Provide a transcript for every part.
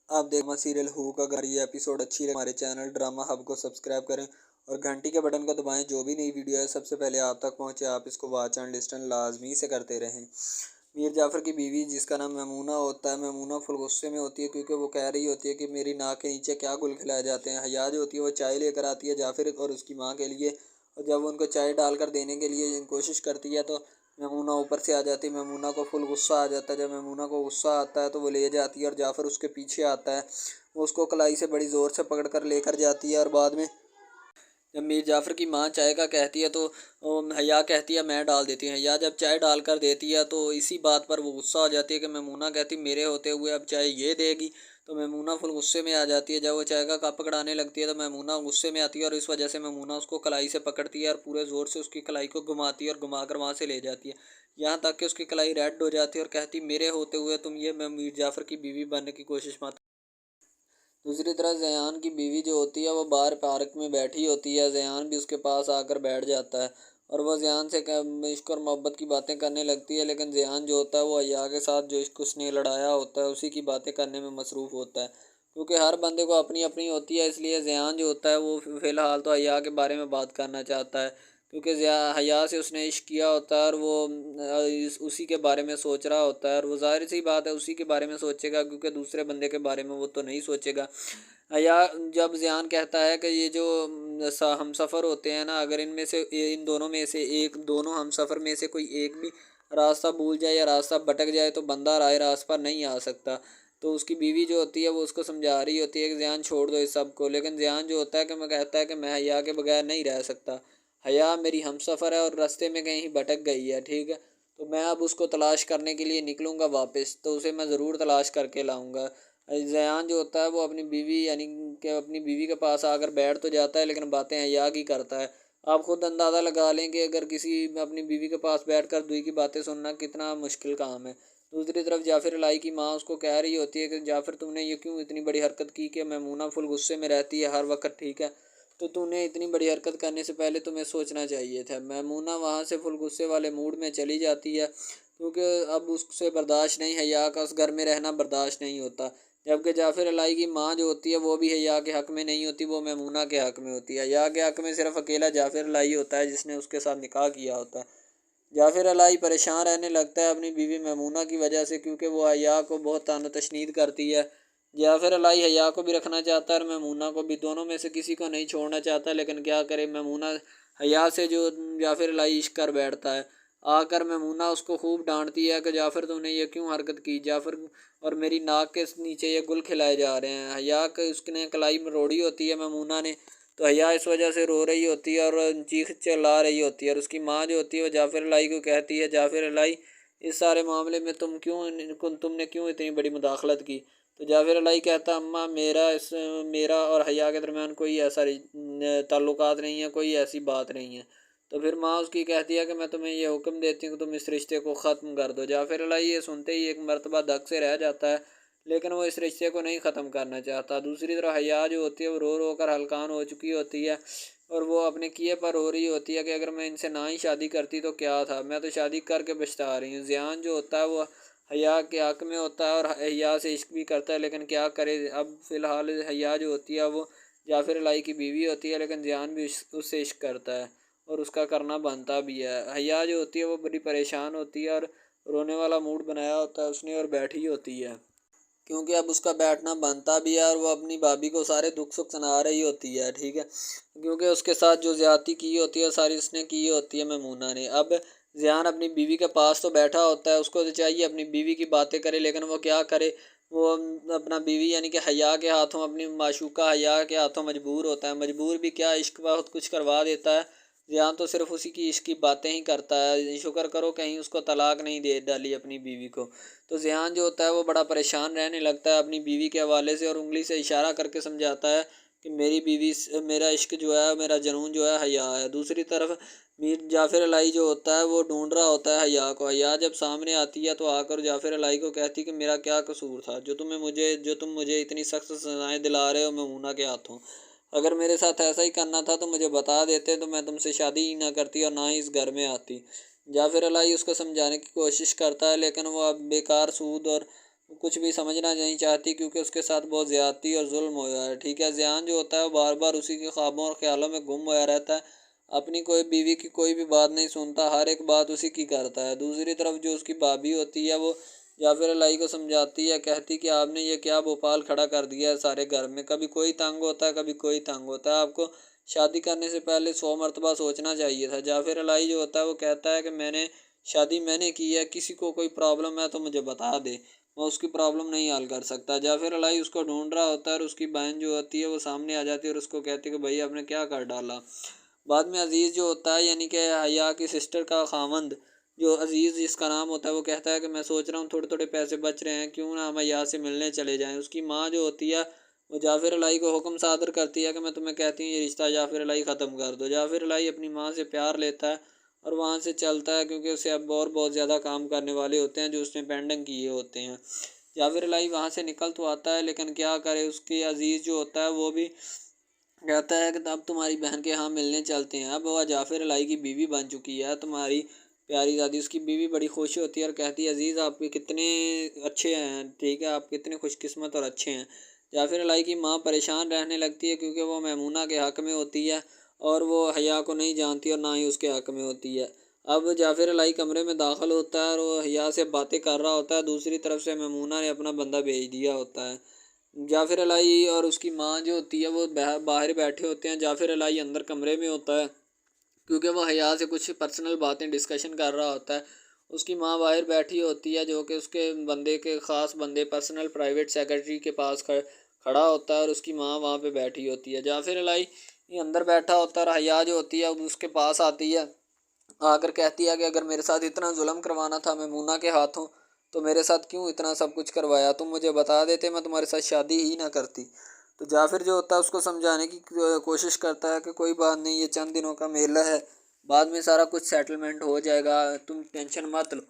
आप देखना सीरियल हू का अगर ये एपिसोड अच्छी लगे हमारे चैनल ड्रामा हब को सब्सक्राइब करें और घंटी के बटन को दबाएं। जो भी नई वीडियो है सबसे पहले आप तक पहुंचे। आप इसको वॉच एंड लिस्टन लाजमी से करते रहें। मीर जाफ़र की बीवी जिसका नाम मैमूना होता है, मैमूना फुल गुस्से में होती है क्योंकि वो कह रही होती है कि मेरी नाक के नीचे क्या गुल खिलाए जाते हैं। हया जो होती है वो चाय लेकर आती है जाफ़र और उसकी माँ के लिए, और जब वो उनको चाय डालकर देने के लिए कोशिश करती है तो मैमूना ऊपर से आ जाती है। मैमूना को फुल गुस्सा आ जाता है। जब मैमूना को गुस्सा आता है तो वो ले जाती है और जाफ़र उसके पीछे आता है। वो उसको कलाई से बड़ी ज़ोर से पकड़ कर लेकर जाती है और बाद में जब मीर जाफ़र की माँ चाय का कहती है तो हया कहती है मैं डाल देती हूँ। हया जब चाय डाल कर देती है तो इसी बात पर वो गुस्सा हो जाती है कि मैमूना कहती मेरे होते हुए अब चाय ये देगी। तो मैमूना फुल गुस्से में आ जाती है। जब वो चाय का कप पकड़ाने लगती है तो मैमूना गुस्से में आती है और इस वजह से मैमूना उसको कलाई से पकड़ती है और पूरे ज़ोर से उसकी कलाई को घुमाती है और घुमा कर वहाँ से ले जाती है। यहाँ तक कि उसकी कलाई रेड हो जाती है और कहती मेरे होते हुए तुम ये मीर जाफ़र की बीवी बनने की कोशिश मत। दूसरी तरफ ज़यान की बीवी जो होती है वो बाहर पार्क में बैठी होती है। ज़यान भी उसके पास आकर बैठ जाता है और वह ज़यान से इश्क और मोहब्बत की बातें करने लगती है। लेकिन ज़यान जो होता है वो हया के साथ जो इश्क उसने लड़ाया होता है उसी की बातें करने में मसरूफ़ होता है, क्योंकि हर बंदे को अपनी अपनी होती है। इसलिए ज़यान जो होता है वो फ़िलहाल तो हया के बारे में बात करना चाहता है, क्योंकि हया से उसने इश्क किया होता है और वो उसी के बारे में सोच रहा होता है। और वो ज़ाहिर सी बात है उसी के बारे में सोचेगा, क्योंकि दूसरे बंदे के बारे में वो तो नहीं सोचेगा। या जब ज़ियान कहता है कि ये जो हम सफ़र होते हैं ना, अगर इनमें से इन दोनों में से एक दोनों हम सफ़र में से कोई एक भी रास्ता भूल जाए या रास्ता भटक जाए तो बंदा राह रास्त पर नहीं आ सकता। तो उसकी बीवी जो होती है वो उसको समझा रही होती है कि ज़ियान छोड़ दो इस सब को। लेकिन ज़ियान जो होता है कि मैं कहता है कि मैं हया के बगैर नहीं रह सकता। हया मेरी हम सफ़र है और रास्ते में कहीं भटक गई है, ठीक है, तो मैं अब उसको तलाश करने के लिए निकलूँगा वापस, तो उसे मैं ज़रूर तलाश करके लाऊँगा। ज़यान जो होता है वो अपनी बीवी यानी कि अपनी बीवी के पास आकर बैठ तो जाता है लेकिन बातें हया की करता है। आप खुद अंदाज़ा लगा लें कि अगर किसी अपनी बीवी के पास बैठकर दूसरी की बातें सुनना कितना मुश्किल काम है। दूसरी तरफ जाफ़र इलाही की माँ उसको कह रही होती है कि जाफ़र तुमने ये क्यों इतनी बड़ी हरकत की कि मैमूना फुल गुस्से में रहती है हर वक्त, ठीक है, तो तूने इतनी बड़ी हरकत करने से पहले तुम्हें सोचना चाहिए था। मैमूना वहाँ से फुल गुस्से वाले मूड में चली जाती है, क्योंकि अब उससे बर्दाश्त नहीं, हया का उस घर में रहना बर्दाश्त नहीं होता। जबकि जाफ़र इलाही की माँ जो होती है वो भी हया के हक़ में नहीं होती, वो मैमूना के हक़ में होती है। हया के हक़ में सिर्फ़ अकेला जाफ़र इलाही होता है जिसने उसके साथ निकाह किया होता है। जाफ़र इलाही परेशान रहने लगता है अपनी बीवी मैमूना की वजह से, क्योंकि वो हया को बहुत तान तशनीद करती है। जाफ़र इलाही हया को भी रखना चाहता है और मैमूना को भी, दोनों में से किसी को नहीं छोड़ना चाहता। लेकिन क्या करे, मैमूना हया से जो जाफ़र इलाही इश्क कर बैठता है। आकर मैमूना उसको खूब डांटती है कि जाफ़र तुमने ये क्यों हरकत की, जाफ़र और मेरी नाक के नीचे ये गुल खिलाए जा रहे हैं। हया के उसने कलाई में रोड़ी होती है मैमूना ने, तो हया इस वजह से रो रही होती है और चीख चिल्ला रही होती है। और उसकी माँ जो होती है वो जाफ़र इलाही को कहती है जाफ़र इलाही इस सारे मामले में तुमने क्यों इतनी बड़ी मुदाखलत की। तो जाफ़र इलाही कहता अम्मा मेरा और हया के दरमियान कोई ऐसा ताल्लुकात नहीं है, कोई ऐसी बात नहीं है। तो फिर माँ उसकी कहती है कि मैं तुम्हें ये हुक्म देती हूँ कि तुम इस रिश्ते को ख़त्म कर दो। जाफ़र इलाही ये सुनते ही एक मरतबा धक से रह जाता है, लेकिन वो इस रिश्ते को नहीं ख़त्म करना चाहता। दूसरी तरफ हया जो होती है वो रो रो कर हलकान हो चुकी होती है और वो अपने किए पर रो रही होती है कि अगर मैं इनसे ना ही शादी करती तो क्या था, मैं तो शादी करके पछता रही हूँ। ज़ियान जो होता है वो हया के हक़ में होता है और हया से इश्क भी करता है, लेकिन क्या करे, अब फ़िलहाल हया जो होती है वो जाफ़र इलाही की बीवी होती है, लेकिन ज़ियान भी उससे इश्क करता है और उसका करना बनता भी है। हया जो होती है वो बड़ी परेशान होती है और रोने वाला मूड बनाया होता है उसने और बैठी होती है, क्योंकि अब उसका बैठना बनता भी है और वो अपनी भाभी को सारे दुख सुख सुना रही होती है, ठीक है, क्योंकि उसके साथ जो ज़्यादती की होती है सारी उसने की होती है मैमूना ने। अब ज़ियान अपनी बीवी के पास तो बैठा होता है, उसको तो चाहिए अपनी बीवी की बातें करे, लेकिन वो क्या करे, वो अपना बीवी यानी कि हया के हाथों, अपनी माशूका हया के हाथों मजबूर होता है। मजबूर भी क्या, इश्क बहुत कुछ करवा देता है। ज़ियान तो सिर्फ उसी की इश्क की बातें ही करता है, शुक्र करो कहीं उसको तलाक नहीं दे डाली अपनी बीवी को। तो ज़ियान जो होता है वो बड़ा परेशान रहने लगता है अपनी बीवी के हवाले से और उंगली से इशारा करके समझाता है कि मेरी बीवी मेरा इश्क जो है, मेरा जुनून जो है हया है। दूसरी तरफ मीर जाफ़र इलाही जो होता है वो ढूंढ रहा होता है हया को। हया जब सामने आती है तो आकर जाफ़र इलाही को कहती कि मेरा क्या कसूर था जो तुम मुझे इतनी सख्त सज़ाएं दिला रहे हो मैमूना के हाथों। अगर मेरे साथ ऐसा ही करना था तो मुझे बता देते, तो मैं तुमसे शादी ही ना करती और ना ही इस घर में आती। जाफ़र इलाही उसको समझाने की कोशिश करता है, लेकिन वो अब बेकार सूद और कुछ भी समझना नहीं चाहती क्योंकि उसके साथ बहुत ज़्यादती और जुल्म हुआ है। ठीक है, ज़ियान जो होता है वो बार बार उसी के ख्वाबों और ख्यालों में गुम हुआ रहता है। अपनी कोई बीवी की कोई भी बात नहीं सुनता, हर एक बात उसी की करता है। दूसरी तरफ जो उसकी भाभी होती है वो जाफिर अलाई को समझाती है, कहती कि आपने ये क्या भोपाल खड़ा कर दिया है सारे घर में। कभी कोई तंग होता है, कभी कोई तंग होता है। आपको शादी करने से पहले 100 मरतबा सोचना चाहिए था। जाफिर अलाई जो होता है वो कहता है कि शादी मैंने की है, किसी को कोई प्रॉब्लम है तो मुझे बता दे, मैं उसकी प्रॉब्लम नहीं हल कर सकता। जाफिर अलाई उसको ढूंढ रहा होता है और उसकी बहन जो होती है वो सामने आ जाती है और उसको कहती है कि भाई आपने क्या कर डाला। बाद में अजीज़ जो होता है यानी कि हया की सिस्टर का खामंद, जो अजीज़ जिसका नाम होता है, वो कहता है कि मैं सोच रहा हूँ थोड़े थोड़े पैसे बच रहे हैं, क्यों ना हम हया से मिलने चले जाएं। उसकी माँ जो होती है वो जाफिर अलाई को हुक्म सादर करती है कि मैं तुम्हें कहती हूँ ये रिश्ता जाफिर अलाई ख़त्म कर दो। जाफिर अलाई अपनी माँ से प्यार लेता है और वहाँ से चलता है क्योंकि उसे अब और बहुत ज़्यादा काम करने वाले होते हैं जो उसने पेंडिंग किए होते हैं। जाफिर अलाई वहाँ से निकल तो आता है लेकिन क्या करे, उसके अजीज़ जो होता है वो भी कहता है कि अब तुम्हारी बहन के यहाँ मिलने चलते हैं। अब वह जाफिर अलाई की बीवी बन चुकी है, तुम्हारी प्यारी दादी। उसकी बीवी बड़ी खुश होती है और कहती है अजीज़ आप कितने अच्छे हैं, ठीक है, आप कितने खुशकिस्मत और अच्छे हैं। जाफिर अलाई की माँ परेशान रहने लगती है क्योंकि वो मैमूना के हक़ में होती है और वो हया को नहीं जानती और ना ही उसके हक़ में होती है। अब जाफिर अलाई कमरे में दाखिल होता है और वो हया से बातें कर रहा होता है। दूसरी तरफ से मैमूना ने अपना बंदा भेज दिया होता है। जाफिर अलाई और उसकी माँ जो होती है वो बाहर बैठे होते हैं। जाफिर अलाई अंदर कमरे में होता है क्योंकि वो हया से कुछ पर्सनल बातें डिस्कशन कर रहा होता है। उसकी माँ बाहर बैठी होती है जो कि उसके बंदे के ख़ास बंदे पर्सनल प्राइवेट सेक्रेटरी के पास खड़ा होता है और उसकी माँ वहाँ पे बैठी होती है। जाफिर अलाई ये अंदर बैठा होता है और हया जो होती है उसके पास आती है, आकर कहती है कि अगर मेरे साथ इतना जुल्म करवाना था मैमूना के हाथों तो मेरे साथ क्यों इतना सब कुछ करवाया, तुम मुझे बता देते मैं तुम्हारे साथ शादी ही ना करती। तो जाफिर जो होता है उसको समझाने की कोशिश करता है कि कोई बात नहीं, ये चंद दिनों का मेला है, बाद में सारा कुछ सेटलमेंट हो जाएगा, तुम टेंशन मत लो।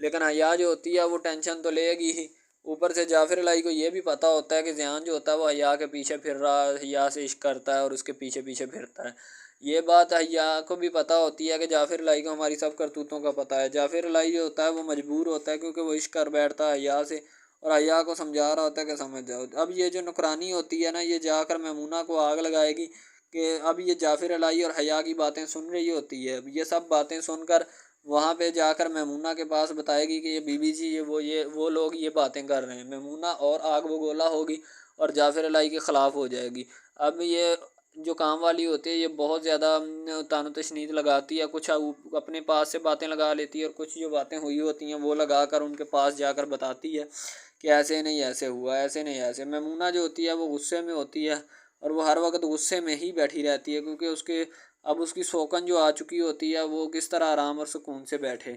लेकिन हया जो होती है वो टेंशन तो लेगी ही। ऊपर से जाफिर अलाई को ये भी पता होता है कि ज़ियान जो होता है वो हया के पीछे फिर रहा है, हया से इश्क करता है और उसके पीछे पीछे फिरता है। ये बात हया को भी पता होती है कि जाफिर अलाई को हमारी सब करतूतों का पता है। जाफिर अलाई जो होता है वो मजबूर होता है क्योंकि वो इश्क कर बैठता है हया से और हया को समझा रहा होता है कि समझ जाओ। अब ये जो नुकरानी होती है ना, ये जाकर मैमूना को आग लगाएगी कि अब ये जाफिर अलाई और हया की बातें सुन रही होती है। अब ये सब बातें सुनकर वहाँ पे जाकर मैमूना के पास बताएगी कि ये बीबी जी ये वो लोग ये बातें कर रहे हैं। मैमूना और आग बगोला होगी और जाफिर अलाई के ख़िलाफ़ हो जाएगी। अब ये जो काम वाली होती है ये बहुत ज़्यादा तानो तशनीद लगाती है, कुछ अपने पास से बातें लगा लेती है और कुछ जो बातें हुई होती हैं वो लगा कर उनके पास जाकर बताती है कि ऐसे नहीं ऐसे हुआ, ऐसे नहीं ऐसे। मैमूना जो होती है वो गुस्से में होती है और वो हर वक्त गुस्से में ही बैठी रहती है क्योंकि उसके अब उसकी शौकन जो आ चुकी होती है वो किस तरह आराम और सुकून से बैठे।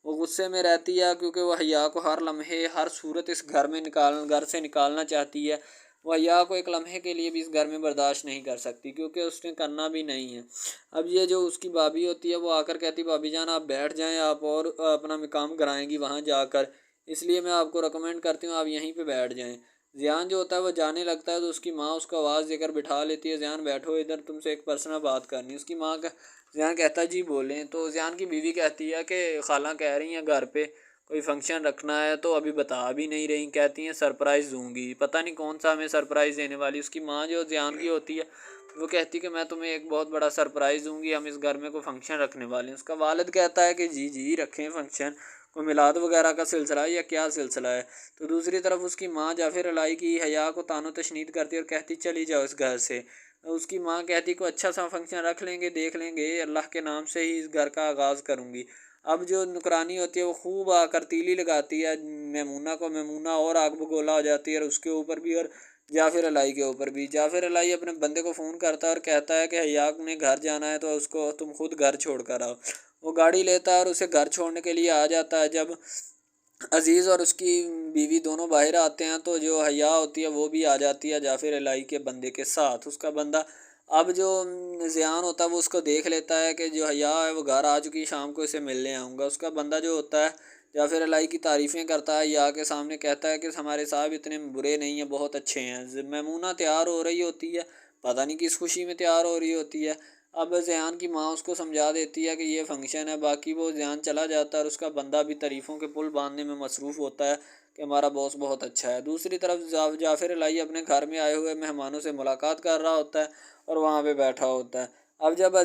वो गुस्से में रहती है क्योंकि वह हया को हर लम्हे हर सूरत इस घर से निकालना चाहती है। वो हया को एक लम्हे के लिए भी इस घर में बर्दाश्त नहीं कर सकती क्योंकि उसने करना भी नहीं है। अब ये जो उसकी भाभी होती है वो आकर कहती भाभी जान आप बैठ जाएं, आप और अपना काम कराएंगी वहाँ जाकर, इसलिए मैं आपको रिकमेंड करती हूँ आप यहीं पे बैठ जाएं। ज़ियान जो होता है वो जाने लगता है तो उसकी माँ उसको आवाज़ देकर बिठा लेती है, ज़ियान बैठो इधर, तुमसे एक पर्सनल बात करनी है। उसकी माँ का ज़ियान कहता है जी बोलें। तो ज़ियान की बीवी कहती है कि खाला कह रही हैं घर पे कोई फंक्शन रखना है तो अभी बता भी नहीं रही, कहती हैं सरप्राइज़ दूंगी, पता नहीं कौन सा हमें सरप्राइज़ देने वाली। उसकी माँ जो ज़ियान की होती है वो कहती कि मैं तुम्हें एक बहुत बड़ा सरप्राइज़ दूंगी, हम इस घर में कोई फंक्शन रखने वाले हैं। उसका वालिद कहता है कि जी जी रखें फंक्शन, कोई मिलाद वगैरह का सिलसिला है या क्या सिलसिला है। तो दूसरी तरफ उसकी माँ जाफिर अलाई की हया को तानो तशनीद करती है और कहती चली जाओ इस घर से। उसकी माँ कहती को अच्छा सा फंक्शन रख लेंगे, देख लेंगे, अल्लाह के नाम से ही इस घर का आगाज़ करूँगी। अब जो नुकरानी होती है वो खूब आकर तीली लगाती है मैमूना को, मैमूना और आग बगोला हो जाती है और उसके ऊपर भी और जाफिर अलाई के ऊपर भी। जाफिर अलाई अपने बंदे को फ़ोन करता है और कहता है कि हया ने घर जाना है तो उसको तुम खुद घर छोड़ कर आओ। वो गाड़ी लेता है और उसे घर छोड़ने के लिए आ जाता है। जब अज़ीज़ और उसकी बीवी दोनों बाहर आते हैं तो जो हया होती है वो भी आ जाती है जाफिर अलाई के बंदे के साथ। उसका बंदा अब जो ज़ियान होता है वो उसको देख लेता है कि जो हया है वो घर आ चुकी, शाम को इसे मिलने आऊँगा। उसका बंदा जो होता है जाफिर अलाई की तारीफ़ें करता है हया के सामने, कहता है कि हमारे साहब इतने बुरे नहीं हैं, बहुत अच्छे हैं। मैमूना तैयार हो रही होती है, पता नहीं किस खुशी में तैयार हो रही होती है। अब ज़ियान की माँ उसको समझा देती है कि ये फ़ंक्शन है, बाकी वो ज़ियान चला जाता है और उसका बंदा भी तारीफ़ों के पुल बांधने में मसरूफ़ होता है। کہ ہمارا باس بہت اچھا ہے۔ دوسری طرف جعفر الہی اپنے گھر میں آئے ہوئے مہمانوں سے ملاقات کر رہا ہوتا ہے اور وہاں پہ بیٹھا ہوتا ہے۔ اب جب